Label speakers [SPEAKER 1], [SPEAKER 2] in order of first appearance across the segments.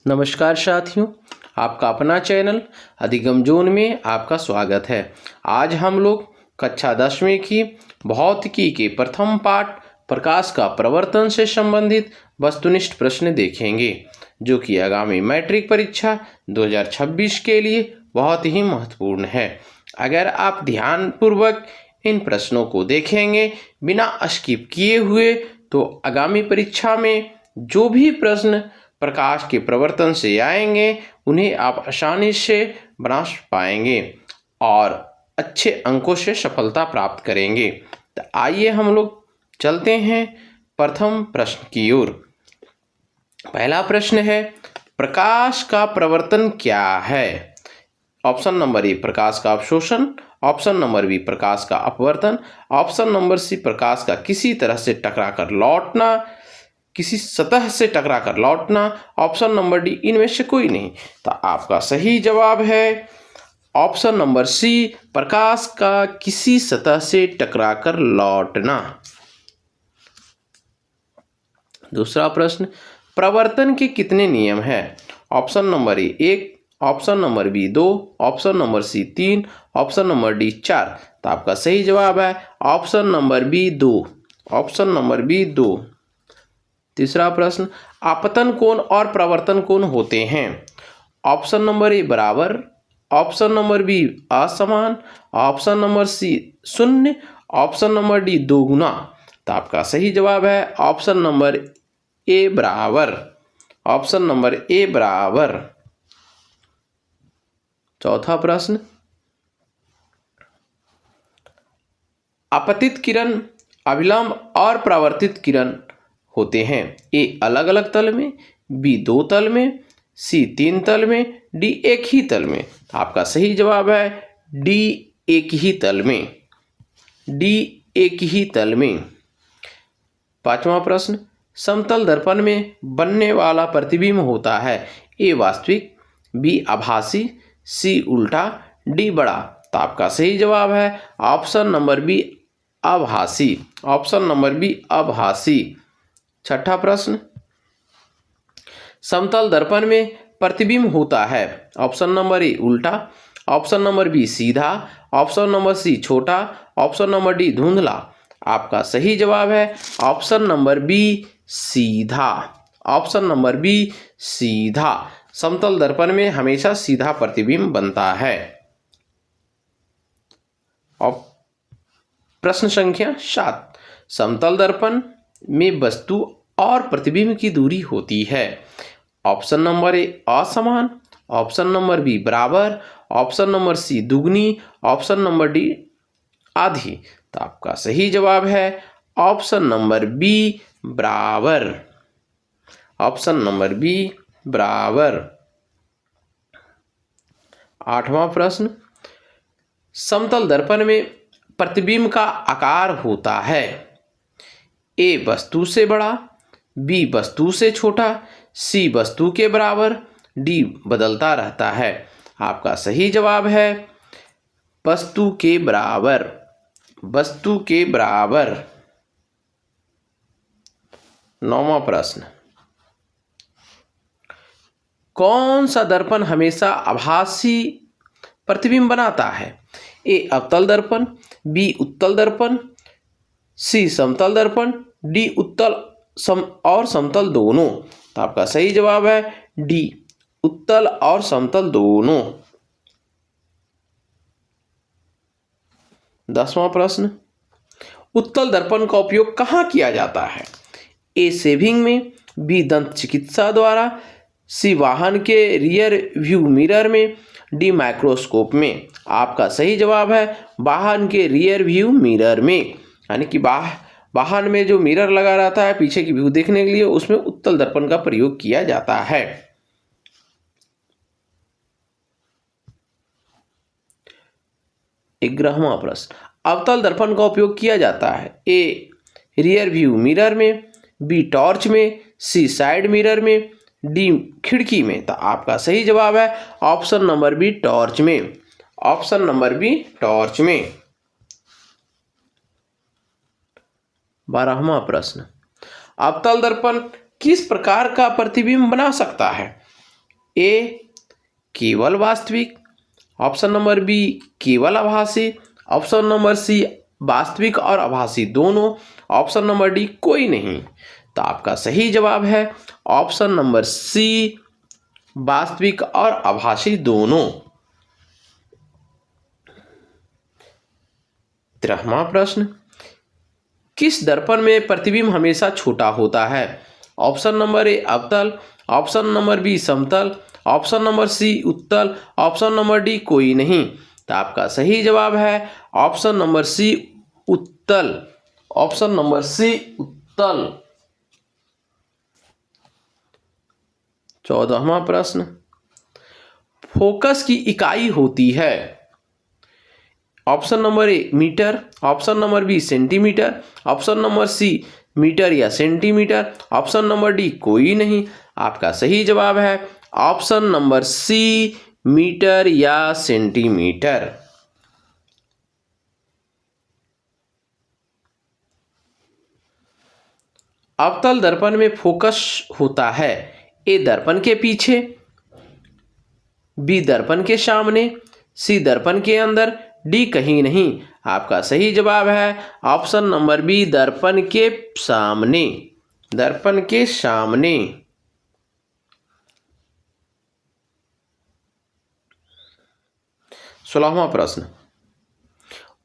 [SPEAKER 1] नमस्कार साथियों, आपका अपना चैनल अधिगम जोन में आपका स्वागत है। आज हम लोग कक्षा 10वीं की भौतिकी के प्रथम पाठ प्रकाश का प्रवर्तन से संबंधित वस्तुनिष्ठ प्रश्न देखेंगे, जो कि आगामी मैट्रिक परीक्षा 2026 के लिए बहुत ही महत्वपूर्ण है। अगर आप ध्यानपूर्वक इन प्रश्नों को देखेंगे बिना स्किप किए हुए, तो आगामी परीक्षा में जो भी प्रश्न प्रकाश के प्रवर्तन से आएंगे उन्हें आप आसानी से बना पाएंगे और अच्छे अंकों से सफलता प्राप्त करेंगे। तो आइए हम लोग चलते हैं प्रथम प्रश्न की ओर। पहला प्रश्न है, प्रकाश का प्रवर्तन क्या है? ऑप्शन नंबर ए प्रकाश का अवशोषण, ऑप्शन नंबर बी प्रकाश का अपवर्तन, ऑप्शन नंबर सी प्रकाश का किसी तरह से टकराकर लौटना, किसी सतह से टकराकर लौटना, ऑप्शन नंबर डी इनमें से कोई नहीं। तो आपका सही जवाब है ऑप्शन नंबर सी, प्रकाश का किसी सतह से टकराकर लौटना। दूसरा प्रश्न, प्रवर्तन के कितने नियम हैं? Option number A 1, option number B 2, option number C 3, option number D 4। तो आपका सही जवाब है option number B 2, option number B 2। तीसरा प्रश्न, आपतन कोण और प्रवर्तन कोण होते हैं? ऑप्शन नंबर ए बराबर, ऑप्शन नंबर बी असमान, option number C 0, option number D 2 गुना। तो आपका सही जवाब है ऑप्शन नंबर ए बराबर, ऑप्शन नंबर ए बराबर। चौथा प्रश्न, आपतित किरण, अभिलंब और परावर्तित किरण होते हैं। ए अलग अलग तल में, बी 2 तल में, सी 3 तल में, डी एक ही तल में। आपका सही जवाब है डी एक ही तल में, डी एक ही तल में। पांचवा प्रश्न, समतल दर्पण में बनने वाला प्रतिबिंब होता है। ए वास्तविक, बी आभासी, सी उल्टा, डी बड़ा। तो आपका सही जवाब है ऑप्शन नंबर बी आभासी, ऑप्शन नंबर बी आभासी। छठा प्रश्न, समतल दर्पण में प्रतिबिंब होता है। ऑप्शन नंबर ए उल्टा, ऑप्शन नंबर बी सीधा, ऑप्शन नंबर सी छोटा, ऑप्शन नंबर डी धुंधला। आपका सही जवाब है ऑप्शन नंबर बी सीधा, ऑप्शन नंबर बी सीधा। समतल दर्पण में हमेशा सीधा प्रतिबिंब बनता है। और प्रश्न संख्या 7, समतल दर्पण में वस्तु और प्रतिबिंब की दूरी होती है। ऑप्शन नंबर ए असमान, ऑप्शन नंबर बी बराबर, ऑप्शन नंबर सी दुगनी, ऑप्शन नंबर डी आधी। तो आपका सही जवाब है ऑप्शन नंबर बी बराबर, ऑप्शन नंबर बी बराबर। आठवां प्रश्न, समतल दर्पण में प्रतिबिंब का आकार होता है। ए वस्तु से बड़ा, बी वस्तु से छोटा, सी वस्तु के बराबर, डी बदलता रहता है। आपका सही जवाब है वस्तु के बराबर, वस्तु के बराबर। नौवां प्रश्न, कौन सा दर्पण हमेशा आभासी प्रतिबिंब बनाता है? ए अवतल दर्पण, बी उत्तल दर्पण, सी समतल दर्पण, डी उत्तल और समतल दोनों। तो आपका सही जवाब है डी उत्तल और समतल दोनों। 10वां प्रश्न, उत्तल दर्पण का उपयोग कहाँ किया जाता है? ए सेविंग में, बी दंत चिकित्सा द्वारा, सी वाहन के रियर व्यू मिरर में, डी माइक्रोस्कोप में। आपका सही जवाब है वाहन के रियर व्यू मिरर में, यानी कि वाहन में जो मिरर लगा रहता है पीछे की व्यू देखने के लिए, उसमें उत्तल दर्पण का प्रयोग किया जाता है। 11वां प्रश्न, अवतल दर्पण का उपयोग किया जाता है। ए रियर व्यू मिरर में, बी टॉर्च में, सी साइड मिरर में, डी खिड़की में। तो आपका सही जवाब है ऑप्शन नंबर बी टॉर्च में, ऑप्शन नंबर बी टॉर्च में। 12वां प्रश्न, अवतल दर्पण किस प्रकार का प्रतिबिंब बना सकता है? ए केवल वास्तविक, ऑप्शन नंबर बी केवल आभासी, ऑप्शन नंबर सी वास्तविक और आभासी दोनों, ऑप्शन नंबर डी कोई नहीं। तो आपका सही जवाब है ऑप्शन नंबर सी वास्तविक और आभासी दोनों। 13वां प्रश्न, किस दर्पण में प्रतिबिंब हमेशा छोटा होता है? ऑप्शन नंबर ए अवतल, ऑप्शन नंबर बी समतल, ऑप्शन नंबर सी उत्तल, ऑप्शन नंबर डी कोई नहीं। तो आपका सही जवाब है ऑप्शन नंबर सी उत्तल, ऑप्शन नंबर सी उत्तल। 14वां प्रश्न, फोकस की इकाई होती है? Option number A metre, option number B centimetre, option number C metre या सेंटीमीटर, ऑप्शन नंबर डी कोई नहीं। आपका सही जवाब है ऑप्शन नंबर सी मीटर या सेंटीमीटर। अवतल दर्पण में फोकस होता है ए दर्पण के पीछे, बी दर्पण के सामने, सी दर्पण के अंदर, डी कहीं नहीं। आपका सही जवाब है ऑप्शन नंबर बी दर्पण के सामने, दर्पण के सामने। 16वां प्रश्न,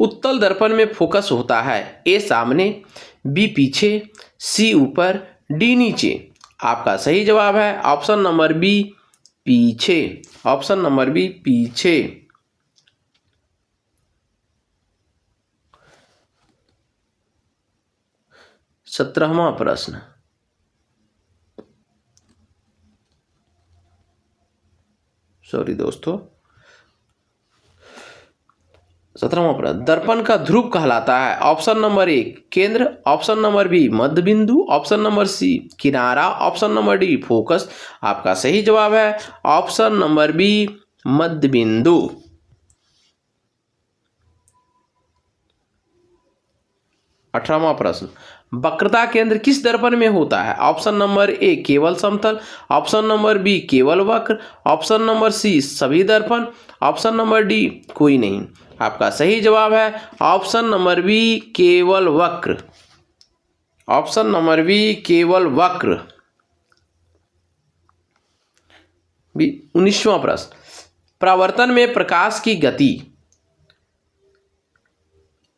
[SPEAKER 1] उत्तल दर्पण में फोकस होता है ए सामने, बी पीछे, सी ऊपर, डी नीचे। आपका सही जवाब है ऑप्शन नंबर बी पीछे, ऑप्शन नंबर बी पीछे। 17वां प्रश्न, सॉरी दोस्तों, 17वां प्रश्न, दर्पण का ध्रुव कहलाता है? ऑप्शन नंबर ए केंद्र, ऑप्शन नंबर बी मध्य बिंदु, ऑप्शन नंबर सी किनारा, ऑप्शन नंबर डी फोकस। आपका सही जवाब है ऑप्शन नंबर बी मध्य बिंदु। 18वां प्रश्न, वक्रता केंद्र किस दर्पण में होता है? ऑप्शन नंबर ए केवल समतल, ऑप्शन नंबर बी केवल वक्र, ऑप्शन नंबर सी सभी दर्पण, ऑप्शन नंबर डी कोई नहीं। आपका सही जवाब है ऑप्शन नंबर बी केवल वक्र, ऑप्शन नंबर बी केवल वक्र। 19वां प्रश्न, परावर्तन में प्रकाश की गति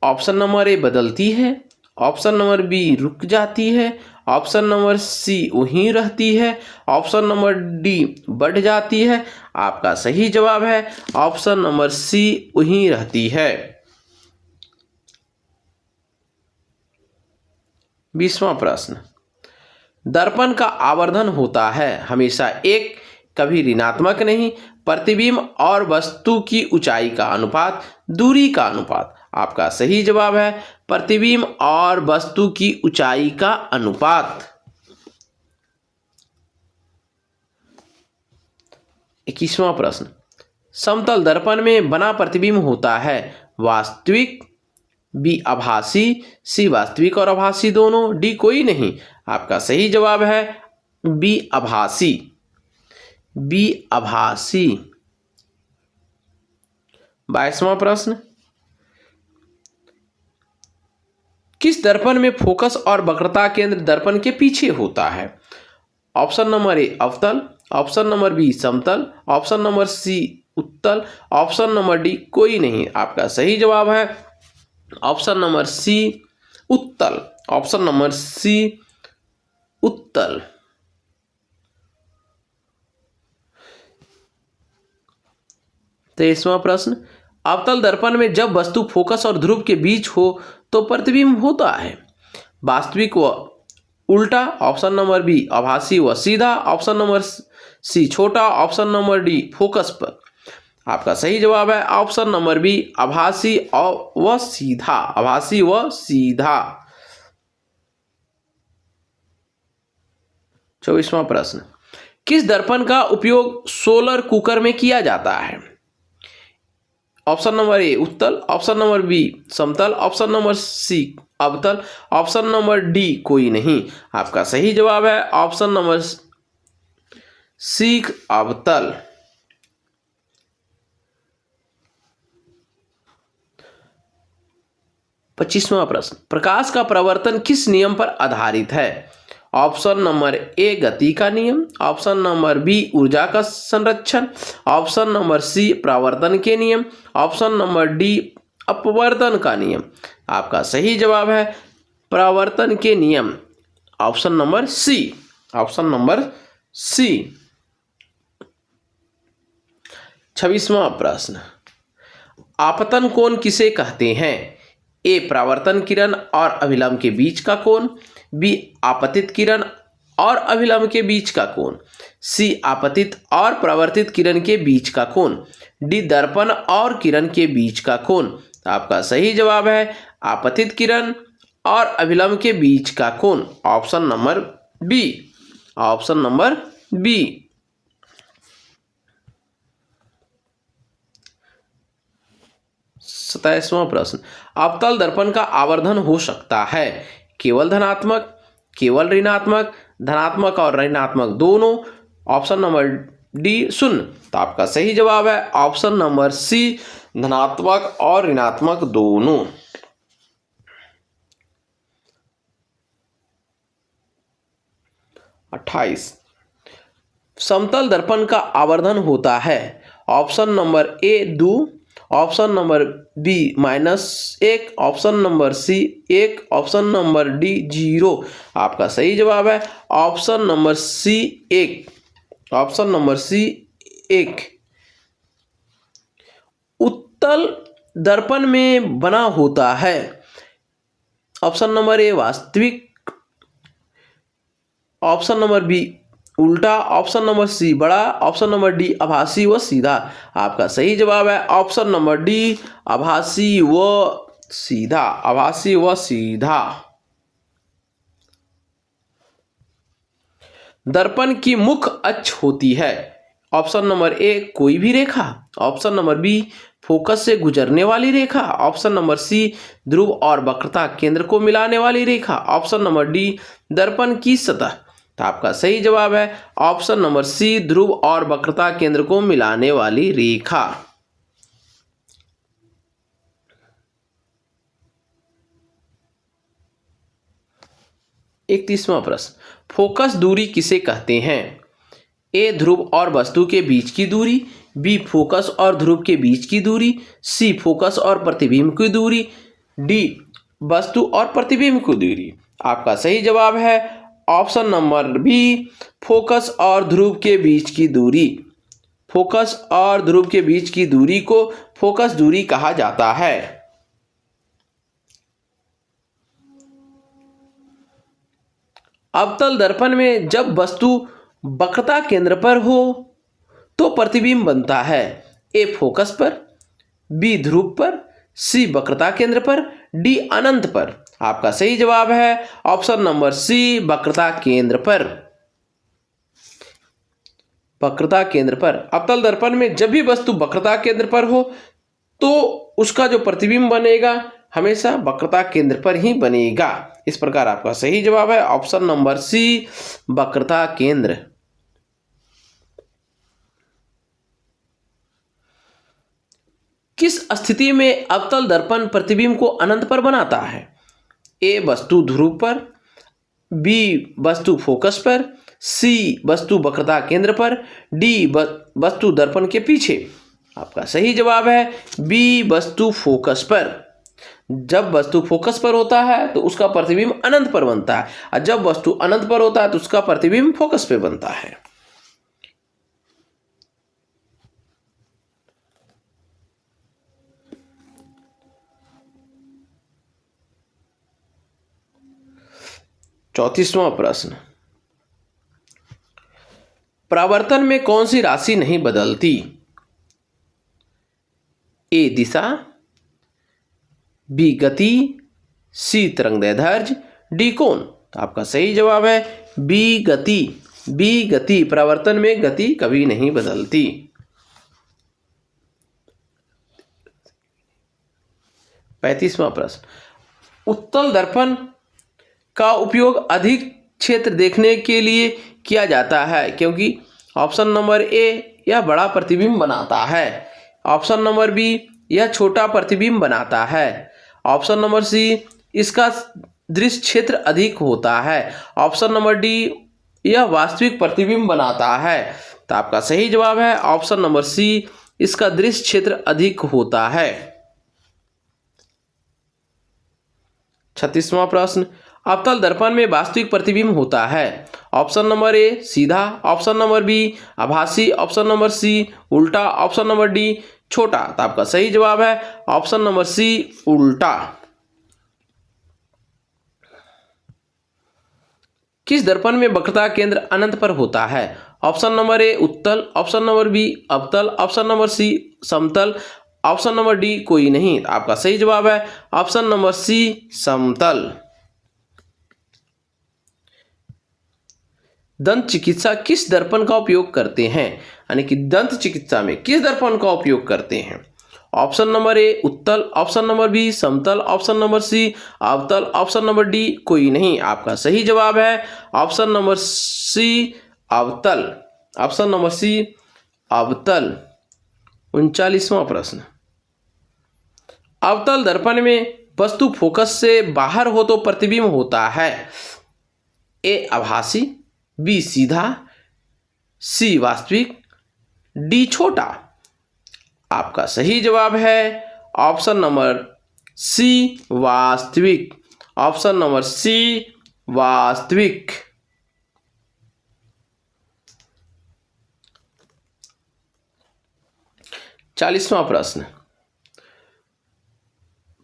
[SPEAKER 1] ऑप्शन नंबर ए बदलती है, ऑप्शन नंबर बी रुक जाती है, ऑप्शन नंबर सी वहीं रहती है, ऑप्शन नंबर डी बढ़ जाती है। आपका सही जवाब है ऑप्शन नंबर सी वहीं रहती है। 20वां प्रश्न, दर्पण का आवर्धन होता है हमेशा एक, कभी ऋणात्मक नहीं, प्रतिबिंब और वस्तु की ऊंचाई का अनुपात, दूरी का अनुपात। आपका सही जवाब है प्रतिबिंब और वस्तु की ऊंचाई का अनुपात। 21वां प्रश्न, समतल दर्पण में बना प्रतिबिंब होता है वास्तविक, बी आभासी, सी वास्तविक और आभासी दोनों, डी कोई नहीं। आपका सही जवाब है बी आभासी, बी आभासी। 22वां प्रश्न, किस दर्पण में फोकस और वक्रता केंद्र दर्पण के पीछे होता है? ऑप्शन नंबर ए अवतल, ऑप्शन नंबर बी समतल, ऑप्शन नंबर सी उत्तल, ऑप्शन नंबर डी कोई नहीं। आपका सही जवाब है ऑप्शन नंबर सी उत्तल, ऑप्शन नंबर सी उत्तल। 23वां प्रश्न, अवतल दर्पण में जब वस्तु फोकस और ध्रुव के बीच हो तो प्रतिबिंब होता है वास्तविक व उल्टा, ऑप्शन नंबर बी आभासी व सीधा, ऑप्शन नंबर सी छोटा, ऑप्शन नंबर डी फोकस पर। आपका सही जवाब है ऑप्शन नंबर बी आभासी व सीधा, आभासी व सीधा। 24वां प्रश्न, किस दर्पण का उपयोग सोलर कुकर में किया जाता है? ऑप्शन नंबर ए उत्तल, ऑप्शन नंबर बी समतल, ऑप्शन नंबर सी अवतल, ऑप्शन नंबर डी कोई नहीं। आपका सही जवाब है ऑप्शन नंबर सीख अवतल। 25वां प्रश्न, प्रकाश का प्रवर्तन किस नियम पर आधारित है? ऑप्शन नंबर ए गति का नियम, ऑप्शन नंबर बी ऊर्जा का संरक्षण, ऑप्शन नंबर सी परावर्तन के नियम, ऑप्शन नंबर डी अपवर्तन का नियम। आपका सही जवाब है परावर्तन के नियम, option number C, option number C. 26वां प्रश्न, आपतन कोण किसे कहते हैं? ए परावर्तन किरण और अभिलंब के बीच का कोण, बी आपतित किरण और अभिलंब के बीच का कोण, सी आपतित और परावर्तित किरण के बीच का कोण, डी दर्पण और किरण के बीच का कोण। आपका सही जवाब है आपतित किरण और अभिलंब के बीच का कोण, option number B, option number B. 27वां प्रश्न, अवतल दर्पण का आवर्धन हो सकता है केवल धनात्मक, केवल ऋणात्मक, धनात्मक और ऋणात्मक दोनों, ऑप्शन नंबर डी शून्य। तो आपका सही जवाब है ऑप्शन नंबर सी, धनात्मक और ऋणात्मक दोनों। 28, समतल दर्पण का आवर्धन होता है option number A 2, option number B -1, option number C 1, option number D 0। आपका सही जवाब है option number C 1, option number C 1। उत्तल दर्पण में बना होता है ऑप्शन नंबर ए वास्तविक, ऑप्शन नंबर बी उल्टा, ऑप्शन नंबर सी बड़ा, ऑप्शन नंबर डी आभासी व सीधा। आपका सही जवाब है ऑप्शन नंबर डी आभासी व सीधा, आभासी व सीधा। दर्पण की मुख्य अक्ष होती है ऑप्शन नंबर ए कोई भी रेखा, ऑप्शन नंबर बी फोकस से गुजरने वाली रेखा, ऑप्शन नंबर सी ध्रुव और वक्रता केंद्र को मिलाने वाली रेखा, ऑप्शन नंबर डी दर्पण की सतह। तो आपका सही जवाब है ऑप्शन नंबर सी ध्रुव और वक्रता केंद्र को मिलाने वाली रेखा। 31वां प्रश्न, फोकस दूरी किसे कहते हैं? ए ध्रुव और वस्तु के बीच की दूरी, बी फोकस और ध्रुव के बीच की दूरी, सी फोकस और प्रतिबिंब की दूरी, डी वस्तु और प्रतिबिंब की दूरी। आपका सही जवाब है ऑप्शन नंबर बी फोकस और ध्रुव के बीच की दूरी। फोकस और ध्रुव के बीच की दूरी को फोकस दूरी कहा जाता है। अवतल दर्पण में जब वस्तु वक्रता केंद्र पर हो तो प्रतिबिंब बनता है ए फोकस पर, बी ध्रुव पर, सी वक्रता केंद्र पर, डी अनंत पर। आपका सही जवाब है ऑप्शन नंबर सी वक्रता केंद्र पर, वक्रता केंद्र पर। अवतल दर्पण में जब भी वस्तु वक्रता केंद्र पर हो तो उसका जो प्रतिबिंब बनेगा हमेशा वक्रता केंद्र पर ही बनेगा। इस प्रकार आपका सही जवाब है ऑप्शन नंबर सी वक्रता केंद्र। किस स्थिति में अवतल दर्पण प्रतिबिंब को अनंत पर बनाता है? ए वस्तु ध्रुव पर, बी वस्तु फोकस पर, सी वस्तु वक्रता केंद्र पर, डी वस्तु दर्पण के पीछे। आपका सही जवाब है बी वस्तु फोकस पर। जब वस्तु फोकस पर होता है तो उसका प्रतिबिंब अनंत पर बनता है और जब वस्तु अनंत पर होता है तो उसका प्रतिबिंब फोकस पे बनता है। चौंतीसवां प्रश्न, परावर्तन में कौन सी राशि नहीं बदलती? ए दिशा, बी गति, सी तरंगदैर्ध्य, डी कोण। तो आपका सही जवाब है बी गति। बी गति, परावर्तन में गति कभी नहीं बदलती। 35वां प्रश्न, उत्तल दर्पण का उपयोग अधिक क्षेत्र देखने के लिए किया जाता है क्योंकि ऑप्शन नंबर ए, यह बड़ा प्रतिबिंब बनाता है। ऑप्शन नंबर बी, यह छोटा प्रतिबिंब बनाता है। ऑप्शन नंबर सी, इसका दृश्य क्षेत्र अधिक होता है। ऑप्शन नंबर डी, यह वास्तविक प्रतिबिंब बनाता है। तो आपका सही जवाब है ऑप्शन नंबर सी, इसका दृश्य क्षेत्र अधिक होता है। 36वां प्रश्न, अवतल दर्पण में वास्तविक प्रतिबिंब होता है। ऑप्शन नंबर ए सीधा, ऑप्शन नंबर बी आभासी, ऑप्शन नंबर सी उल्टा, ऑप्शन नंबर डी छोटा। तो आपका सही जवाब है ऑप्शन नंबर सी उल्टा। किस दर्पण में वक्रता केंद्र अनंत पर होता है? ऑप्शन नंबर ए उत्तल, ऑप्शन नंबर बी अवतल, ऑप्शन नंबर सी समतल, ऑप्शन नंबर डी कोई नहीं। आपका सही जवाब है ऑप्शन नंबर सी समतल। दंत चिकित्सा किस दर्पण का उपयोग करते हैं? यानी कि दंत चिकित्सा में किस दर्पण का उपयोग करते हैं? ऑप्शन नंबर ए उत्तल, ऑप्शन नंबर बी समतल, ऑप्शन नंबर सी अवतल, ऑप्शन नंबर डी कोई नहीं। आपका सही जवाब है ऑप्शन नंबर सी अवतल। ऑप्शन नंबर सी अवतल। 39वां प्रश्न, अवतल दर्पण में वस्तु फोकस से बाहर हो तो प्रतिबिंब होता है। ए आभासी, बी सीधा, सी वास्तविक, डी छोटा। आपका सही जवाब है ऑप्शन नंबर सी वास्तविक। ऑप्शन नंबर सी वास्तविक। 40वां प्रश्न,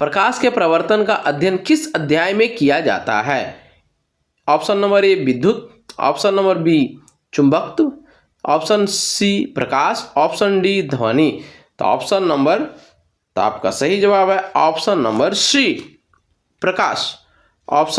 [SPEAKER 1] प्रकाश के प्रवर्तन का अध्ययन किस अध्याय में किया जाता है? ऑप्शन नंबर ए विद्युत, ऑप्शन नंबर बी चुंबकत्व, ऑप्शन सी प्रकाश, ऑप्शन डी ध्वनि। तो आपका सही जवाब है ऑप्शन नंबर सी प्रकाश। ऑप्शन